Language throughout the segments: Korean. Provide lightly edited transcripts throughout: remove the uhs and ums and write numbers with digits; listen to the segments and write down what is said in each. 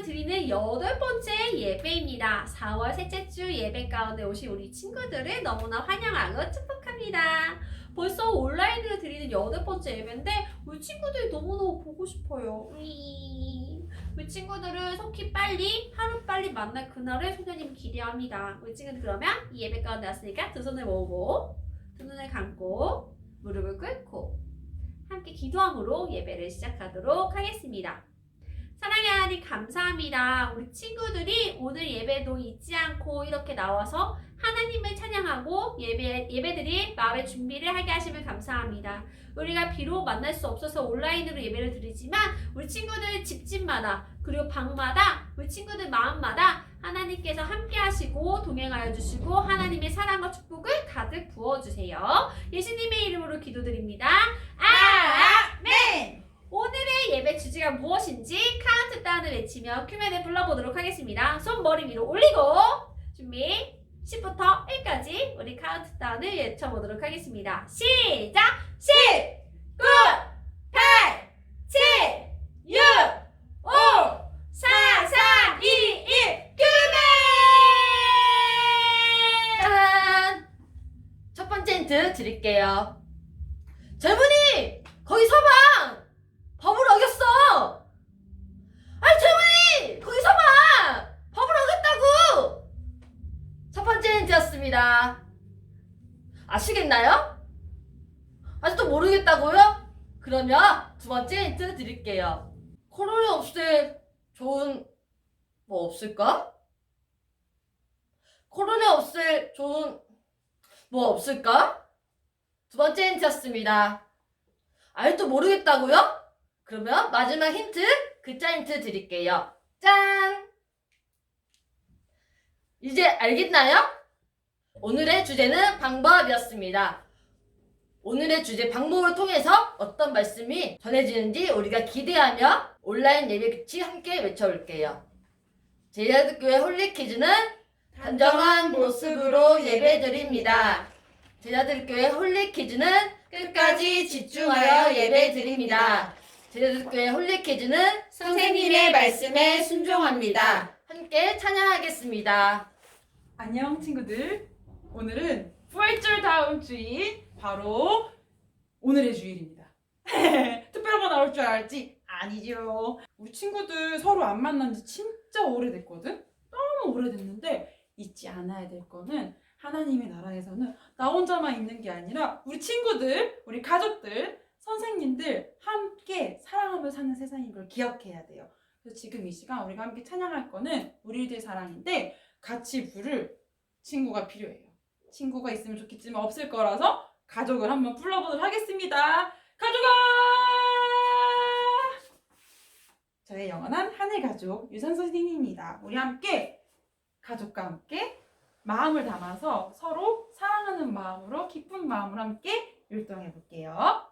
온라인으로 드리는 8번째 예배입니다. 4월 셋째 주 예배 가운데 오신 우리 친구들을 너무나 환영하고 축복합니다. 벌써 온라인으로 드리는 8번째 예배인데 우리 친구들이 너무너무 보고 싶어요. 우리 친구들을 속히 빨리 하루빨리 만날 그날을 선생님이 기대합니다. 우리 친구들 그러면 이 예배 가운데 왔으니까 두 손을 모으고 두 눈을 감고 무릎을 꿇고 함께 기도함으로 예배를 시작하도록 하겠습니다. 사랑의 하나님 감사합니다. 우리 친구들이 오늘 예배도 잊지 않고 이렇게 나와서 하나님을 찬양하고 예배드릴 마음의 준비를 하게 하시면 감사합니다. 우리가 비록 만날 수 없어서 온라인으로 예배를 드리지만 우리 친구들 집집마다 그리고 방마다 우리 친구들 마음마다 하나님께서 함께 하시고 동행하여 주시고 하나님의 사랑과 축복을 가득 부어주세요. 예수님의 이름으로 기도드립니다. 아멘! 오늘의 예배 주제가 무엇인지 카운트다운을 외치며 큐맨을 불러보도록 하겠습니다. 손 머리 위로 올리고 준비 10부터 1까지 우리 카운트다운을 외쳐보도록 하겠습니다. 시작! 10, 9, 8, 7, 6, 5, 4, 3, 2, 1 큐맨! 짠! 첫 번째 힌트 드릴게요. 젊은이! 거기 서봐! 법을 어겼어! 아니 젊은이! 거기 서봐! 법을 어겼다고! 첫 번째 힌트였습니다. 아시겠나요? 아직도 모르겠다고요? 그러면 두 번째 힌트 드릴게요. 코로나 없앨 좋은 뭐 없을까? 코로나 없앨 좋은 뭐 없을까? 두 번째 힌트였습니다. 아직도 모르겠다고요? 그러면 마지막 힌트, 글자 힌트 드릴게요. 짠! 이제 알겠나요? 오늘의 주제는 방법이었습니다. 오늘의 주제 방법을 통해서 어떤 말씀이 전해지는지 우리가 기대하며 온라인 예배 규칙 함께 외쳐볼게요. 제자들교회 홀리키즈는 단정한 모습으로 예배드립니다. 제자들교회 홀리키즈는 끝까지 집중하여 예배드립니다. 제자들교회 홀리키즈는 선생님의 말씀에 순종합니다. 함께 찬양하겠습니다. 안녕 친구들. 오늘은 부활절 다음 주일 바로 오늘의 주일입니다. 특별한 거 나올 줄 알았지? 아니죠. 우리 친구들 서로 안 만난 지 진짜 오래됐거든? 너무 오래됐는데 잊지 않아야 될 거는 하나님의 나라에서는 나 혼자만 있는 게 아니라 우리 친구들, 우리 가족들, 선생님들 함께 사랑하며 사는 세상인 걸 기억해야 돼요. 그래서 지금 이 시간 우리가 함께 찬양할 거는 우리들 사랑인데 같이 부를 친구가 필요해요. 친구가 있으면 좋겠지만 없을 거라서 가족을 한번 불러보도록 하겠습니다. 가족아! 저의 영원한 하늘 가족 유선 선생님입니다. 우리 함께 가족과 함께 마음을 담아서 서로 사랑하는 마음으로 기쁜 마음으로 함께 율동해 볼게요.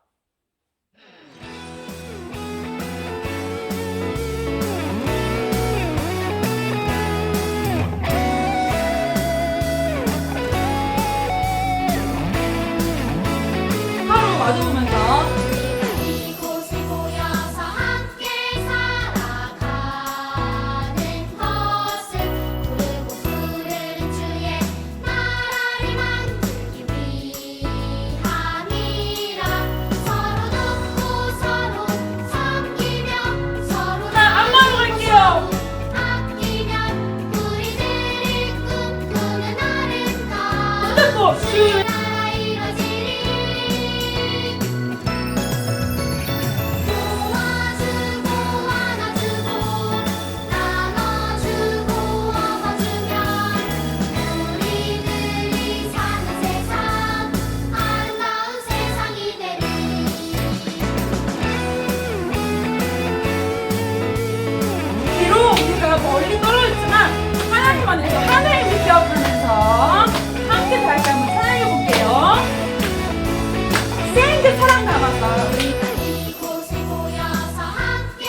하루 마주보면서 이곳을 모여서 함께 살아가는 것을 부르고 부르는 주의 나라를 만들기 위함이라. 서로 돕고 서로 섬기며 서로 자, 안마로 갈게요. 아끼면 우리들이 꿈꾸는 아름다운 핸드폰 슛! 나라 이루어지리. 도와주고 안아주고 나눠주고 업어주면 우리들이 사는 세상 아름다운 세상이 되리. 비록 우리가 멀리 떨어졌지만 하나님 안에서 하늘을 느껴보면서 함께 다시 한번 찬양해 볼게요. 생그 사랑 담아서 이곳을 모여서 함께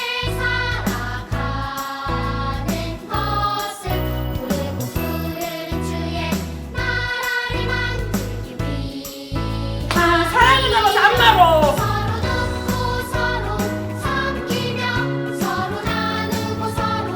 살아가는 것을 부르고 부르는 주의 나라를 만들기 위함. 사랑을 담아서 안마로 서로 돕고 서로 섬기며 서로 나누고 서로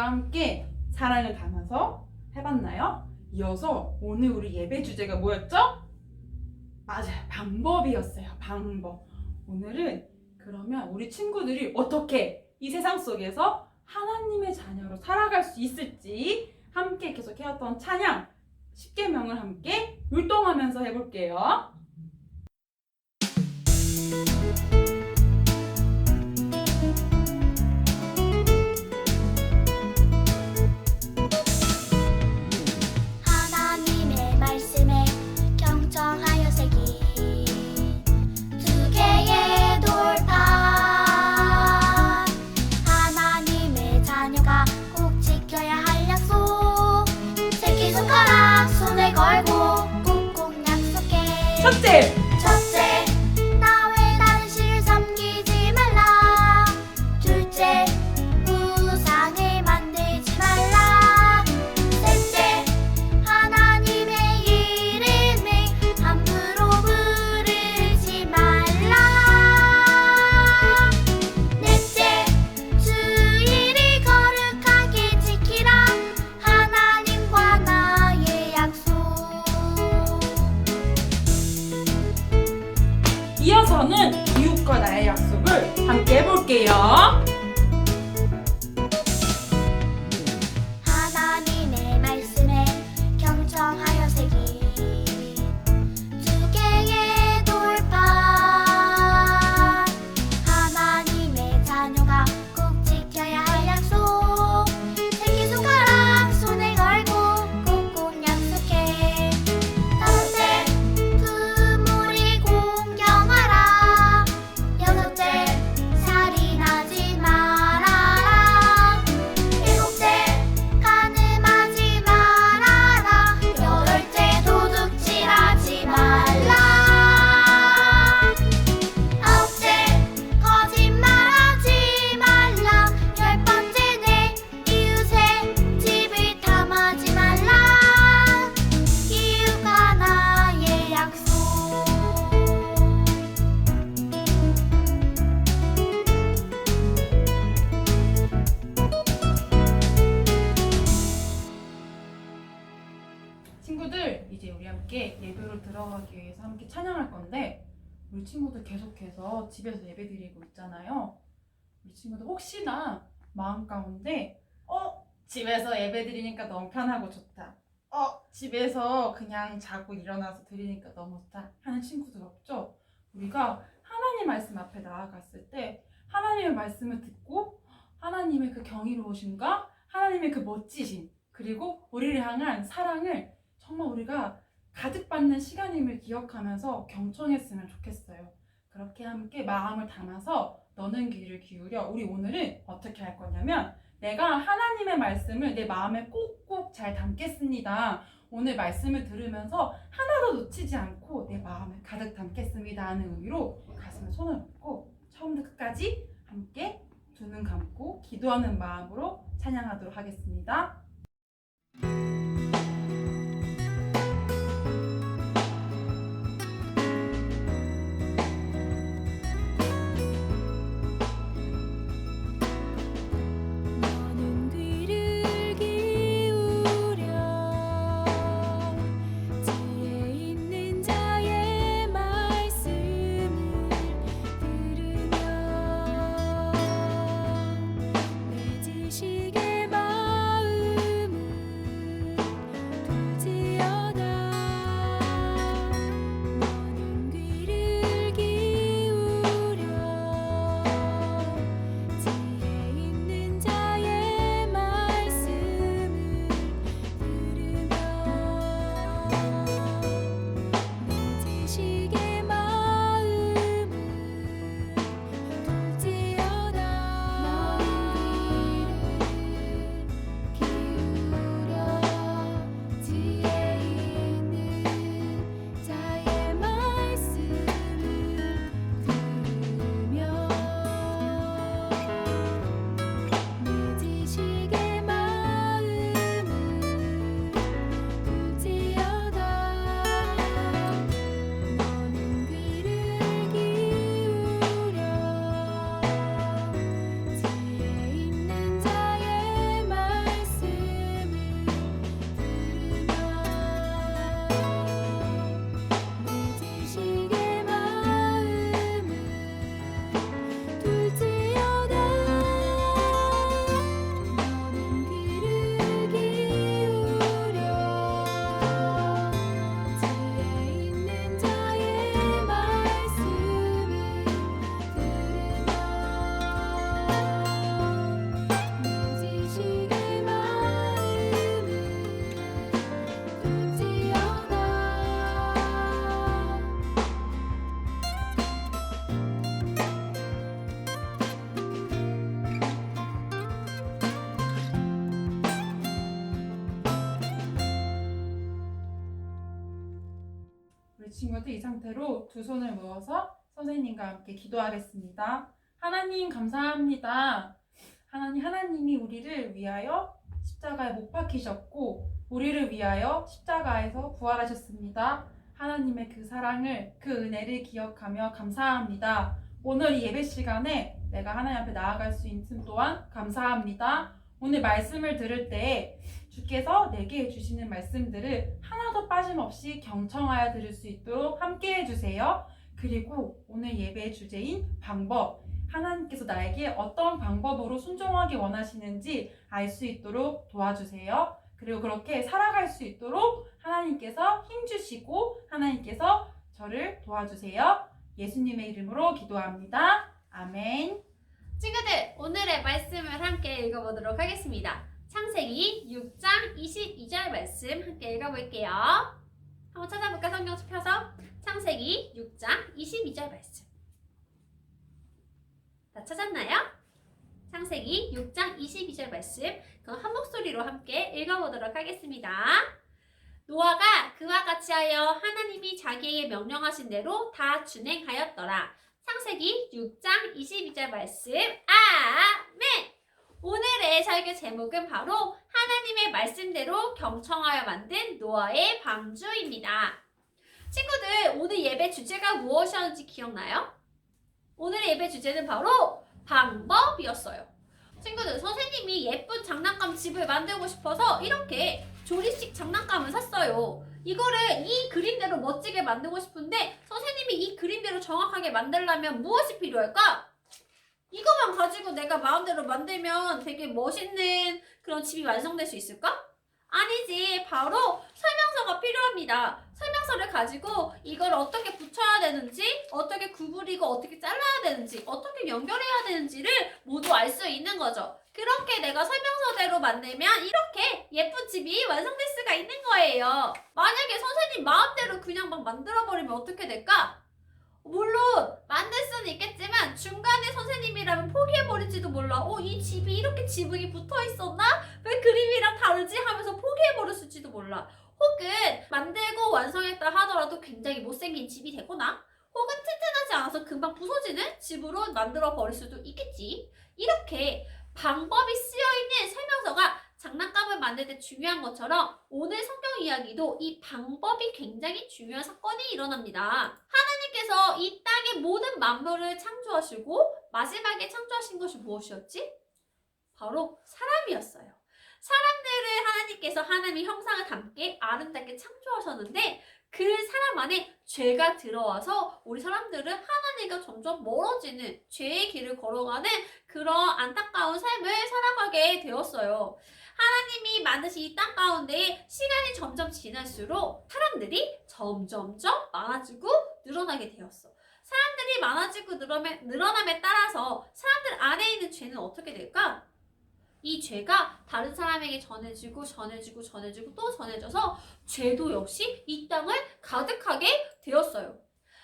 우리가 함께 사랑을 담아서 해봤나요? 이어서 오늘 우리 예배 주제가 뭐였죠? 맞아요. 방법이었어요. 방법. 오늘은 그러면 우리 친구들이 어떻게 이 세상 속에서 하나님의 자녀로 살아갈 수 있을지 함께 계속 해왔던 찬양 10계명을 함께 율동하면서 해볼게요. 하나님의 말씀에 경청하여 새긴 두 개의 돌판 하나님의 자녀가 꼭 지켜야 할 약속 새끼손가락 손에 걸고 꼭꼭 약속해 첫째, 나 외 다른 신을 섬기지 말라 둘째 우상을 만들지 말라 셋째 하나님의 이름을 함부로 부르지 말라 넷째 주일을 거룩하게 지키라 하나님과 나의 약속 이어서는 이웃과 나의 약속을 함께 해볼게요. 하나님의 말씀에 경청하여 새긴 두 개의 돌판 하나님의 자녀가 꼭 지켜야 할 약속 새끼손가락 손에 걸고 꼭꼭 약속해 다섯째 부모를 공경하라 여섯째 살인하지 말아라 일곱째 간음하지 말아라 여덟째 도둑질하지 말라 아홉째 거짓말하지 말라 열 번째는 이웃의 집을 탐하지 말라 이웃과 나의 약속 친구들, 이제 우리 함께 예배로 들어가기 위해서 함께 찬양할 건데 우리 친구들 계속해서 집에서 예배 드리고 있잖아요. 우리 친구들 혹시나 마음 가운데 집에서 예배 드리니까 너무 편하고 좋다. 집에서 그냥 자고 일어나서 드리니까 너무 좋다 하는 친구들 없죠? 우리가 하나님 말씀 앞에 나아갔을 때 하나님의 말씀을 듣고 하나님의 그 경이로우심과 하나님의 그 멋지심 그리고 우리를 향한 사랑을 정말 우리가 가득 받는 시간임을 기억하면서 경청했으면 좋겠어요. 그렇게 함께 마음을 담아서 너는 귀를 기울여 우리 오늘은 어떻게 할 거냐면 내가 하나님의 말씀을 내 마음에 꼭꼭 잘 담겠습니다. 오늘 말씀을 들으면서 하나도 놓치지 않고 내 마음을 가득 담겠습니다 하는 의미로 가슴에 손을 얹고 처음부터 끝까지 함께 두 눈 감고 기도하는 마음으로 찬양하도록 하겠습니다. 너는 귀를 기울여 지혜 있는 자의 말씀을 들으며 내 지식의 마음을 친구들 이 상태로 두 손을 모아서 선생님과 함께 기도하겠습니다. 하나님 감사합니다. 하나님이 우리를 위하여 십자가에 못 박히셨고 우리를 위하여 십자가에서 부활하셨습니다. 하나님의 그 사랑을, 그 은혜를 기억하며 감사합니다. 오늘 이 예배 시간에 내가 하나님 앞에 나아갈 수 있음 또한 감사합니다. 오늘 말씀을 들을 때 주께서 내게 해주시는 말씀들을 하나도 빠짐없이 경청하여 들을 수 있도록 함께 해주세요. 그리고 오늘 예배의 주제인 방법, 하나님께서 나에게 어떤 방법으로 순종하기 원하시는지 알 수 있도록 도와주세요. 그리고 그렇게 살아갈 수 있도록 하나님께서 힘주시고 하나님께서 저를 도와주세요. 예수님의 이름으로 기도합니다. 아멘. 친구들, 오늘의 말씀을 함께 읽어보도록 하겠습니다. 창세기 6장 22절 말씀 함께 읽어볼게요. 한번 찾아볼까? 성경 펴서 창세기 6장 22절 말씀. 다 찾았나요? 창세기 6장 22절 말씀, 그럼 한 목소리로 함께 읽어보도록 하겠습니다. 노아가 그와 같이 하여 하나님이 자기에게 명령하신 대로 다 준행하였더라. 창세기 6장 22절 말씀. 아멘! 오늘의 설교 제목은 바로 하나님의 말씀대로 경청하여 만든 노아의 방주입니다. 친구들, 오늘 예배 주제가 무엇이었는지 기억나요? 오늘의 예배 주제는 바로 방법이었어요. 친구들, 선생님이 예쁜 장난감 집을 만들고 싶어서 이렇게 조립식 장난감을 샀어요. 이거를 이 그림대로 멋지게 만들고 싶은데 선생님이 이 그림대로 정확하게 만들려면 무엇이 필요할까? 이거만 가지고 내가 마음대로 만들면 되게 멋있는 그런 집이 완성될 수 있을까? 아니지. 바로 설명서가 필요합니다. 설명서를 가지고 이걸 어떻게 붙여야 되는지, 어떻게 구부리고 어떻게 잘라야 되는지, 어떻게 연결해야 되는지를 모두 알 수 있는 거죠. 그렇게 내가 설명서대로 만들면 이렇게 예쁜 집이 완성될 수가 있는 거예요. 만약에 선생님 마음대로 그냥 막 만들어버리면 어떻게 될까? 물론 만들 수는 있겠지만 중간에 선생님이라면 포기해버릴지도 몰라. 이 집이 이렇게 지붕이 붙어있었나? 왜 그림이랑 다르지? 하면서 포기해버렸을지도 몰라. 혹은 만들고 완성했다 하더라도 굉장히 못생긴 집이 되거나 혹은 튼튼하지 않아서 금방 부서지는 집으로 만들어버릴 수도 있겠지. 이렇게 방법이 쓰여있는 설명서가 장난감을 만들 때 중요한 것처럼 오늘 성경 이야기도 이 방법이 굉장히 중요한 사건이 일어납니다. 하나님께서 이 땅의 모든 만물을 창조하시고 마지막에 창조하신 것이 무엇이었지? 바로 사람이었어요. 사람들을 하나님께서 하나님의 형상을 담게 아름답게 창조하셨는데 그 사람 안에 죄가 들어와서 우리 사람들은 하나님과 점점 멀어지는 죄의 길을 걸어가는 그런 안타까운 삶을 살아가게 되었어요. 하나님이 만드신 이 땅 가운데 시간이 점점 지날수록 사람들이 점점점 많아지고 늘어나게 되었어. 사람들이 많아지고 늘어남에 따라서 사람들 안에 있는 죄는 어떻게 될까? 이 죄가 다른 사람에게 전해지고 또 전해져서 죄도 역시 이 땅을 가득하게 되었어요.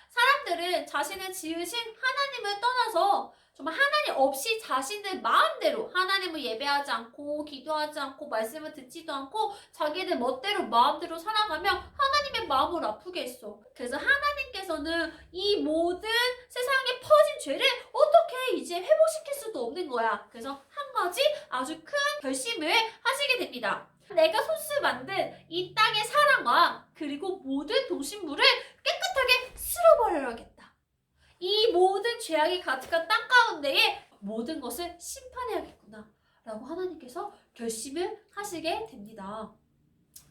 사람들은 자신을 지으신 하나님을 떠나서 정말 하나님 없이 자신들 마음대로 하나님을 예배하지 않고 기도하지 않고 말씀을 듣지도 않고 자기들 멋대로 마음대로 살아가며 하나님의 마음을 아프게 했어. 그래서 하나님께서는 이 모든 세상에 퍼진 죄를 어떻게 이제 회복시킬 수도 없는 거야. 그래서 한 가지 아주 큰 결심을 하시게 됩니다. 내가 손수 만든 이 땅의 사랑과 그리고 모든 동식물을 깨끗하게 쓸어버려야겠다. 이 모든 죄악이 가득한 땅 가운데에 모든 것을 심판해야겠구나 라고 하나님께서 결심을 하시게 됩니다.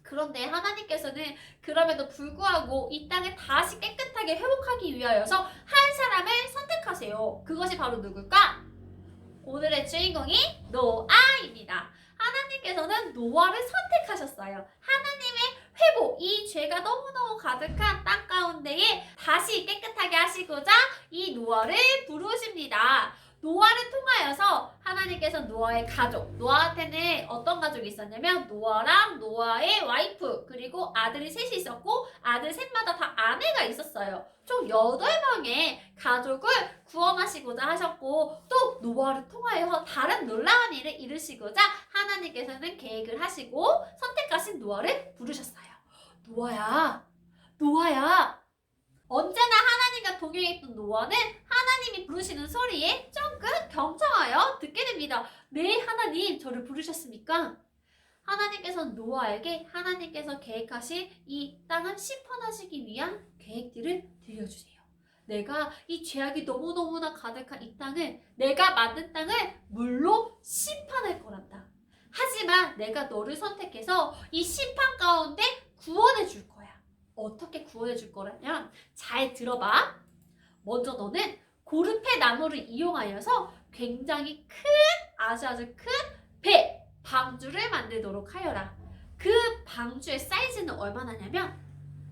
그런데 하나님께서는 그럼에도 불구하고 이 땅을 다시 깨끗하게 회복하기 위하여서 한 사람을 선택하세요. 그것이 바로 누굴까? 오늘의 주인공이 노아입니다. 하나님께서는 노아를 선택하셨어요. 하나님의 회복, 이 죄가 너무너무 가득한 땅 가운데에 다시 깨끗하게 하시고자 이 노아를 부르십니다. 노아를 통하여서 하나님께서 노아의 가족, 노아한테는 어떤 가족이 있었냐면 노아랑 노아의 와이프 그리고 아들이 셋이 있었고 아들 셋마다 다 아내가 있었어요. 총 8명의 가족을 구원하시고자 하셨고 또 노아를 통하여 다른 놀라운 일을 이루시고자 하나님께서는 계획을 하시고 선택하신 노아를 부르셨어요. 노아야, 노아야, 언제나 하나님과 동행했던 노아는 하나님이 부르시는 소리에 쫑긋 경청하여 듣게 됩니다. 네, 하나님 저를 부르셨습니까? 하나님께서는 노아에게 하나님께서 계획하신 이 땅을 심판하시기 위한 계획들을 들려주세요. 내가 이 죄악이 너무너무나 가득한 이 땅을, 내가 만든 땅을 물로 심판할 거란다. 하지만 내가 너를 선택해서 이 심판 가운데 구원해 줄 거야. 어떻게 구원해 줄 거라면 잘 들어봐. 먼저 너는 고르페 나무를 이용하여서 굉장히 큰, 아주 큰 배, 방주를 만들도록 하여라. 그 방주의 사이즈는 얼마나냐면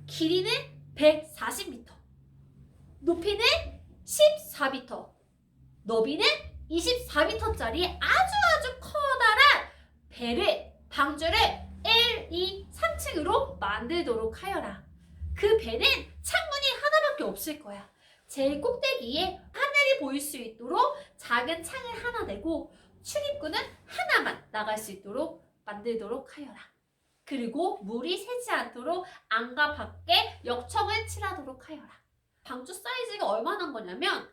길이는 140m, 높이는 14m, 너비는 24m짜리 아주 커다란 배를, 방주를 1, 2, 3층으로 만들도록 하여라. 그 배는 창문이 하나밖에 없을 거야. 제일 꼭대기에 하늘이 보일 수 있도록 작은 창을 하나 내고 출입구는 하나만 나갈 수 있도록 만들도록 하여라. 그리고 물이 새지 않도록 안과 밖에 역청을 칠하도록 하여라. 방주 사이즈가 얼마나 거냐면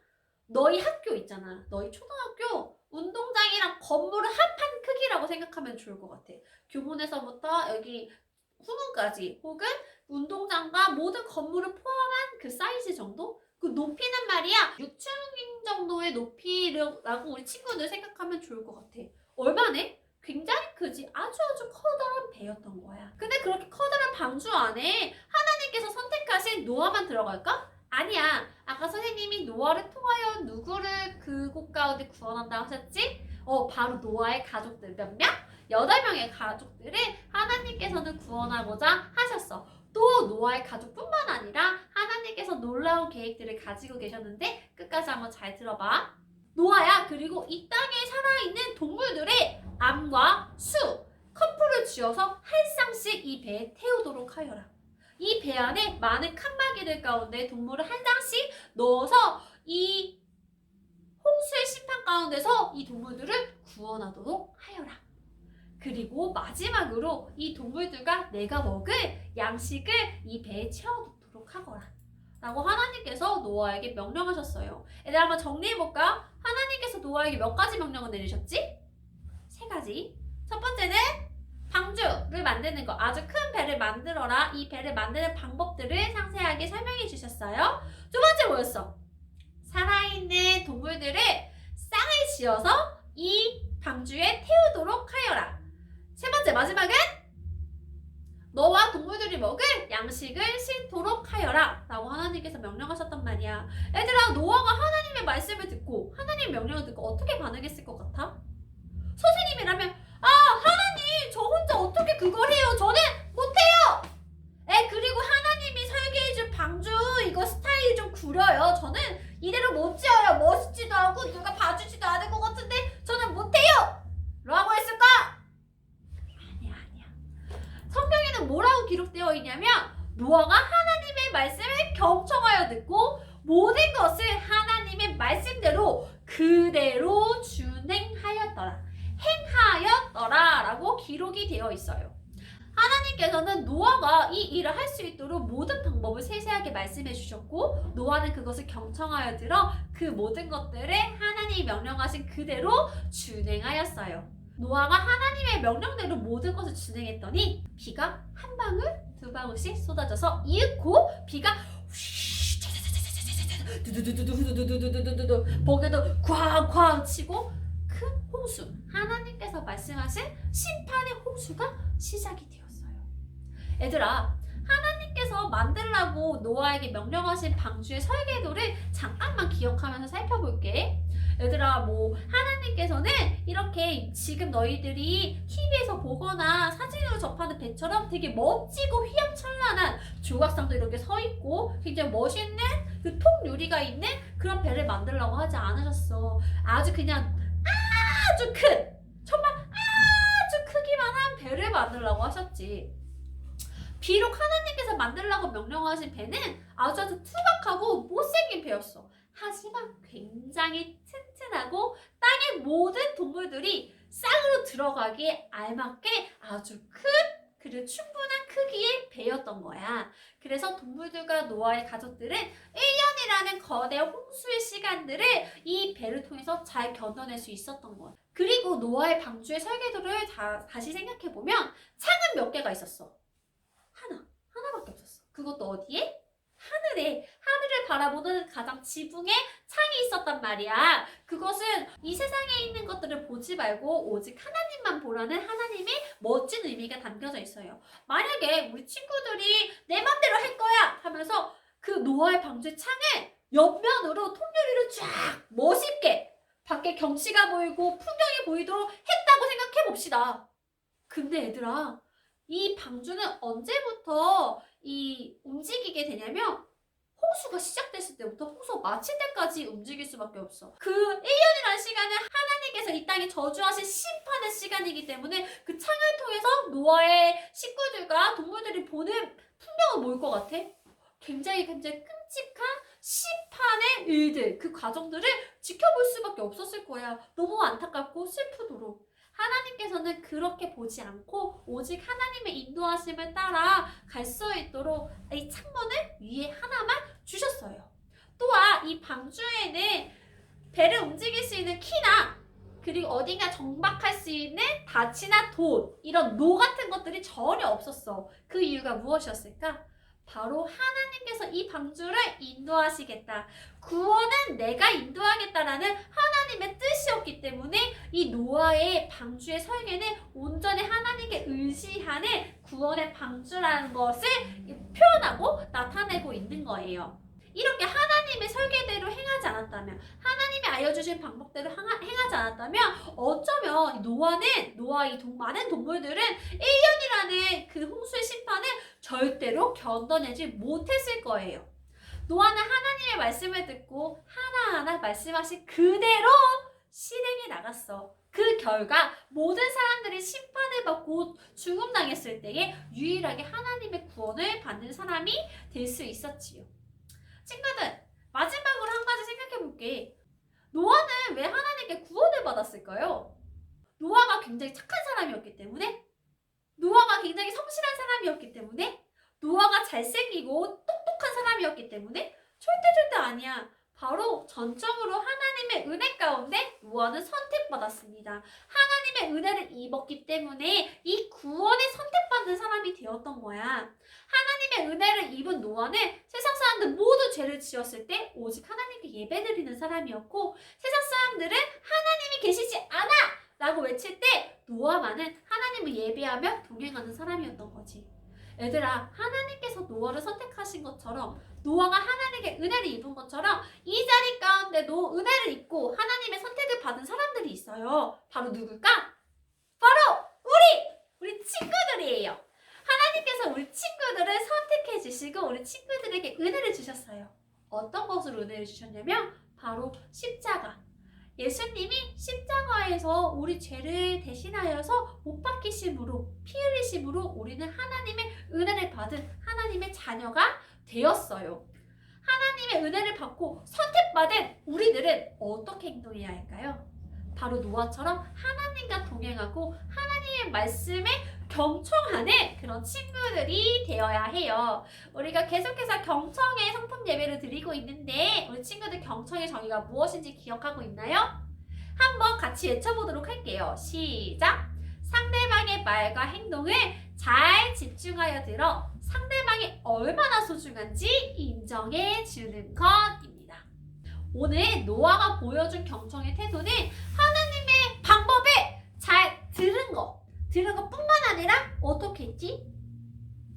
너희 학교 있잖아. 너희 초등학교 운동장이랑 건물을 합한 크기라고 생각하면 좋을 것 같아. 교문에서부터 여기 후문까지 혹은 운동장과 모든 건물을 포함한 그 사이즈 정도? 그 높이는 말이야 6층 정도의 높이라고 우리 친구들 생각하면 좋을 것 같아. 얼마네? 굉장히 크지. 아주 커다란 배였던 거야. 근데 그렇게 커다란 방주 안에 하나님께서 선택하신 노아만 들어갈까? 아니야. 아까 선생님이 노아를 통하여 누구를 그곳 가운데 구원한다 하셨지? 바로 노아의 가족들 몇 명? 8명의 가족들을 하나님께서는 구원하고자 하셨어. 또 노아의 가족뿐만 아니라 하나님께서 놀라운 계획들을 가지고 계셨는데 끝까지 한번 잘 들어봐. 노아야, 그리고 이 땅에 살아있는 동물들의 암과 수, 커플을 지어서 한 쌍씩 이 배에 태우도록 하여라. 이 배 안에 많은 칸막이들 가운데 동물을 한 쌍씩 넣어서 이 홍수의 심판 가운데서 이 동물들을 구원하도록 하여라. 그리고 마지막으로 이 동물들과 내가 먹을 양식을 이 배에 채워놓도록 하거라. 라고 하나님께서 노아에게 명령하셨어요. 얘들아, 한번 정리해볼까? 하나님께서 노아에게 몇 가지 명령을 내리셨지? 3가지. 첫 번째는 방주를 만드는 거, 아주 큰 배를 만들어라. 이 배를 만드는 방법들을 상세하게 설명해 주셨어요. 두 번째 뭐였어? 살아있는 동물들을 쌍을 지어서 이 방주에 태우도록 하여라. 세 번째, 마지막은 너와 동물들이 먹을 양식을 싣도록 하여라 라고 하나님께서 명령하셨단 말이야. 얘들아, 노아가 하나님의 말씀을 듣고 하나님의 명령을 듣고 어떻게 반응했을 것 같아? 선생님이라면 하나님 저 혼자 어떻게 그걸 해요? 저는 못해요. 그리고 하나님이 설계해준 방주 이거 스타일이 좀 구려요. 저는 이대로 못 지어요. 멋있지도 않고 누가 봐주지도 않을 것 같은데 저는 못해요 라고 했을까? 아니야. 성경에는 뭐라고 기록되어 있냐면 노아가 하나님의 말씀을 경청하여 듣고 모든 것을 하나님의 말씀대로 그대로 준행하였더라. 행하였더라 라고 기록이 되어 있어요. 하나님께서는 노아가 이 일을 할 수 있도록 모든 방법을 세세하게 말씀해 주셨고 노아는 그것을 경청하여 들어 그 모든 것들을 하나님이 명령하신 그대로 준행하였어요. 노아가 하나님의 명령대로 모든 것을 진행했더니 비가 한 방울 두 방울씩 쏟아져서 이윽고 비가 벽에도 쾅쾅 치고 큰 홍수, 하나님께서 말씀하신 심판의 홍수가 시작이 되었어요. 얘들아, 하나님께서 만들라고 노아에게 명령하신 방주의 설계도를 잠깐만 기억하면서 살펴볼게. 얘들아, 하나님께서는 이렇게 지금 너희들이 TV에서 보거나 사진으로 접하는 배처럼 되게 멋지고 휘황찬란한 조각상도 이렇게 서 있고 굉장히 멋있는 그 통유리가 있는 그런 배를 만들라고 하지 않으셨어. 아주 그냥 아주 큰, 정말 아주 크기만 한 배를 만들라고 하셨지. 비록 하나님께서 만들라고 명령하신 배는 아주 투박하고 못생긴 배였어. 하지만 굉장히 튼튼하고 땅의 모든 동물들이 쌍으로 들어가기에 알맞게 아주 큰 그리고 충분한 크기의 배였던 거야. 그래서 동물들과 노아의 가족들은 1년이라는 거대 홍수의 시간들을 이 배를 통해서 잘 견뎌낼 수 있었던 거야. 그리고 노아의 방주의 설계도를 다시 생각해보면 창은 몇 개가 있었어? 하나밖에 없었어. 그것도 어디에? 하늘을 바라보는 가장 지붕에 창이 있었단 말이야. 그것은 이 세상에 있는 것들을 보지 말고 오직 하나님만 보라는 하나님의 멋진 의미가 담겨져 있어요. 만약에 우리 친구들이 내 맘대로 할 거야 하면서 그 노아의 방주의 창을 옆면으로 통유리로 쫙 멋있게 밖에 경치가 보이고 풍경이 보이도록 했다고 생각해 봅시다. 근데 얘들아, 이 방주는 언제부터 움직이게 되냐면 홍수가 시작됐을 때부터 홍수가 마칠 때까지 움직일 수밖에 없어. 그 1년이라는 시간은 하나님께서 이 땅에 저주하신 심판의 시간이기 때문에 그 창을 통해서 노아의 식구들과 동물들이 보는 풍경은 뭘 것 같아? 굉장히 끔찍한 심판의 일들, 그 과정들을 지켜볼 수밖에 없었을 거야. 너무 안타깝고 슬프도록. 하나님께서는 그렇게 보지 않고 오직 하나님의 인도하심을 따라 갈 수 있도록 이 창문을 위에 하나만 주셨어요. 또한 이 방주에는 배를 움직일 수 있는 키나 그리고 어딘가 정박할 수 있는 닻이나 돌, 이런 노 같은 것들이 전혀 없었어. 그 이유가 무엇이었을까? 바로 하나님께서 이 방주를 인도하시겠다. 구원은 내가 인도하겠다라는 하나님의 뜻이었기 때문에 이 노아의 방주의 설계는 온전히 하나님께 의지하는 구원의 방주라는 것을 표현하고 나타내고 있는 거예요. 이렇게 하나님의 설계대로 행하지 않았다면, 하나님이 알려주신 방법대로 행하지 않았다면 어쩌면 노아의 많은 동물들은 1년이라는 그 홍수의 심판을 절대로 견뎌내지 못했을 거예요. 노아는 하나님의 말씀을 듣고 하나하나 말씀하신 그대로 실행해 나갔어. 그 결과 모든 사람들이 심판을 받고 죽음당했을 때에 유일하게 하나님의 구원을 받는 사람이 될 수 있었지요. 친구들, 마지막으로 한 가지 생각해 볼게. 노아는 왜 하나님께 구원을 받았을까요? 노아가 굉장히 착한 사람이었기 때문에? 노아가 굉장히 성실한 사람이었기 때문에? 노아가 잘생기고 똑똑한 사람이었기 때문에? 절대 아니야. 바로 전적으로 하나님의 은혜 가운데 노아는 선택받았습니다. 하나님의 은혜를 입었기 때문에 이 구원에 선택받는 사람이 되었던 거야. 하나님의 은혜를 입은 노아는 세상 사람들 모두 죄를 지었을 때 오직 하나님께 예배드리는 사람이었고, 세상 사람들은 하나님이 계시지 않아! 라고 외칠 때 노아만은 하나님을 예배하며 동행하는 사람이었던 거지. 얘들아, 하나님께서 노아를 선택하신 것처럼, 노아가 하나님께 은혜를 입은 것처럼 이 자리 가운데도 은혜를 입고 하나님의 선택을 받은 사람들이 있어요. 바로 누굴까? 바로 우리 친구들이에요. 하나님께서 우리 친구들을 선택해 주시고 우리 친구들에게 은혜를 주셨어요. 어떤 것으로 은혜를 주셨냐면 바로 십자가. 예수님이 십자가에서 우리 죄를 대신하여서 못 박히심으로, 피 흘리심으로 우리는 하나님의 은혜를 받은 하나님의 자녀가 되었어요. 하나님의 은혜를 받고 선택받은 우리들은 어떻게 행동해야 할까요? 바로 노아처럼 하나님과 동행하고 하나님의 말씀에 경청하는 그런 친구들이 되어야 해요. 우리가 계속해서 경청의 성품 예배를 드리고 있는데 우리 친구들 경청의 정의가 무엇인지 기억하고 있나요? 한번 같이 외쳐보도록 할게요. 시작! 상대방의 말과 행동을 잘 집중하여 들어 상대방이 얼마나 소중한지 인정해 주는 것입니다. 오늘 노아가 보여준 경청의 태도는 하나님의 방법을 잘 들은 것뿐만 아니라 어떻게 했지?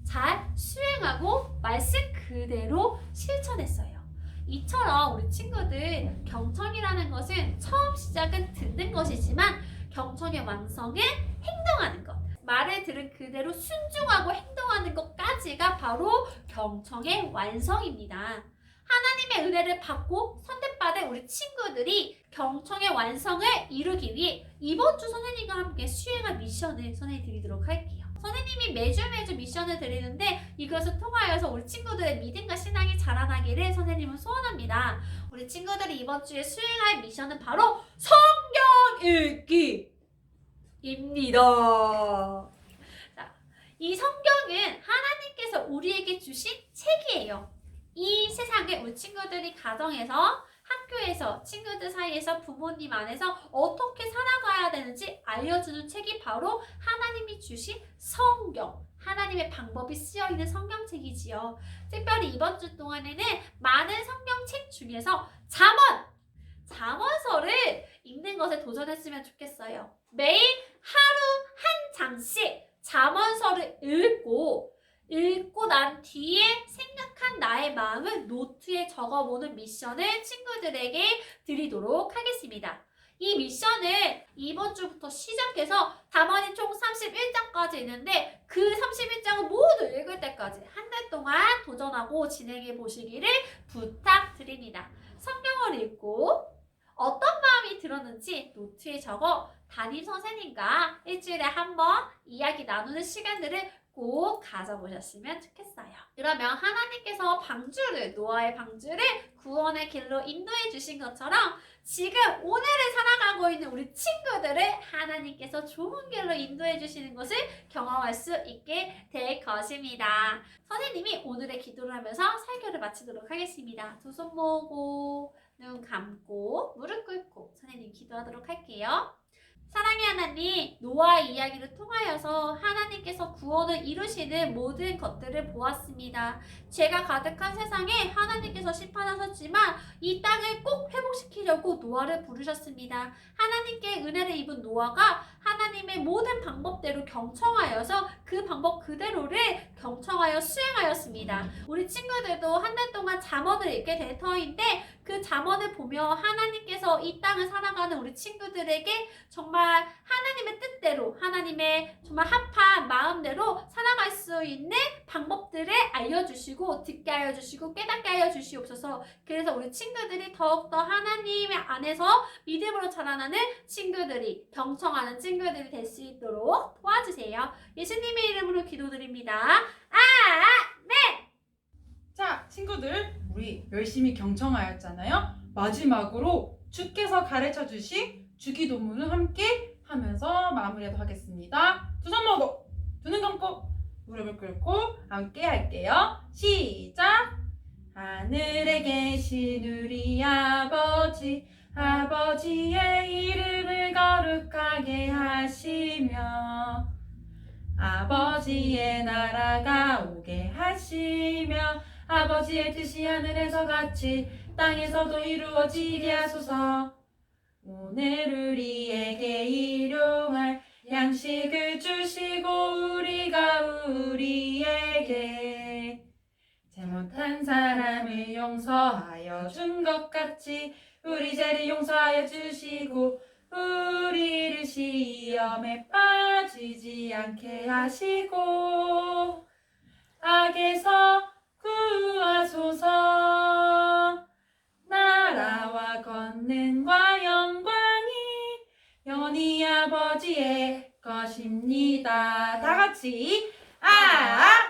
잘 수행하고 말씀 그대로 실천했어요. 이처럼 우리 친구들 경청이라는 것은 처음 시작은 듣는 것이지만 경청의 완성은 행동하는 것. 말을 들은 그대로 순종하고 행동하는 것까지가 바로 경청의 완성입니다. 하나님의 은혜를 받고 선택받은 우리 친구들이 경청의 완성을 이루기 위해 이번 주 선생님과 함께 수행할 미션을 선생님 드리도록 할게요. 선생님이 매주 미션을 드리는데 이것을 통하여서 우리 친구들의 믿음과 신앙이 자라나기를 선생님은 소원합니다. 우리 친구들이 이번 주에 수행할 미션은 바로 성경 읽기입니다. 자, 이 성경은 하나님께서 우리에게 주신 책이에요. 이 세상에 우리 친구들이 가정에서, 학교에서, 친구들 사이에서, 부모님 안에서 어떻게 살아가야 되는지 알려주는 책이 바로 하나님이 주신 성경, 하나님의 방법이 쓰여있는 성경책이지요. 특별히 이번 주 동안에는 많은 성경책 중에서 잠언서를 읽는 것에 도전했으면 좋겠어요. 매일 하루 한 장씩 잠언서를 읽고 난 뒤에 생각한 나의 마음을 노트에 적어보는 미션을 친구들에게 드리도록 하겠습니다. 이 미션을 이번 주부터 시작해서 잠언이 총 31장까지 있는데 그 31장을 모두 읽을 때까지 한 달 동안 도전하고 진행해 보시기를 부탁드립니다. 성경을 읽고 어떤 마음이 들었는지 노트에 적어 담임 선생님과 일주일에 한 번 이야기 나누는 시간들을 꼭 가져보셨으면 좋겠어요. 그러면 하나님께서 노아의 방주를 구원의 길로 인도해 주신 것처럼 지금 오늘을 살아가고 있는 우리 친구들을 하나님께서 좋은 길로 인도해 주시는 것을 경험할 수 있게 될 것입니다. 선생님이 오늘의 기도를 하면서 설교를 마치도록 하겠습니다. 두 손 모으고 눈 감고 무릎 꿇고 선생님 기도하도록 할게요. 사랑의 하나님, 노아의 이야기를 통하여서 하나님께서 구원을 이루시는 모든 것들을 보았습니다. 죄가 가득한 세상에 하나님께서 심판하셨지만 이 땅을 꼭 회복시키려고 노아를 부르셨습니다. 하나님께 은혜를 입은 노아가 하나님의 모든 방법대로 경청하여서 그 방법 그대로를 경청하여 수행하였습니다. 우리 친구들도 한 달 동안 잠언을 읽게 될 터인데 그 잠언을 보며 하나님께서 이 땅을 살아가는 우리 친구들에게 정말 하나님의 뜻대로, 하나님의 정말 합한 마음대로 살아갈 수 있는 방법들을 알려주시고 듣게 하여 주시고 깨닫게 하여 주시옵소서. 그래서 우리 친구들이 더욱더 하나님 안에서 믿음으로 자라나는 친구들이, 경청하는 친구들이 될 수 있도록 도와주세요. 예수님의 이름으로 기도드립니다. 아멘! 자, 친구들, 우리 열심히 경청하였잖아요. 마지막으로 주께서 가르쳐 주신 주기도문을 함께 하면서 마무리하도록 하겠습니다. 두 손 모으고, 두 눈 감고, 무릎을 꿇고 함께 할게요. 시작! 하늘에 계신 우리 아버지, 아버지의 이름을 거룩하게 하시며 아버지의 나라가 오게 하시며 아버지의 뜻이 하늘에서 같이 땅에서도 이루어지게 하소서. 오늘 우리에게 일용할 양식을 주시고 우리가 우리에게 잘못한 사람을 용서하여 준 것 같이 우리 죄를 용서하여 주시고 우리를 시험에 빠지지 않게 하시고 악에서 구하소서. 나라와 권능과 영광이 영원히 아버지의 것입니다. 다 같이 아멘.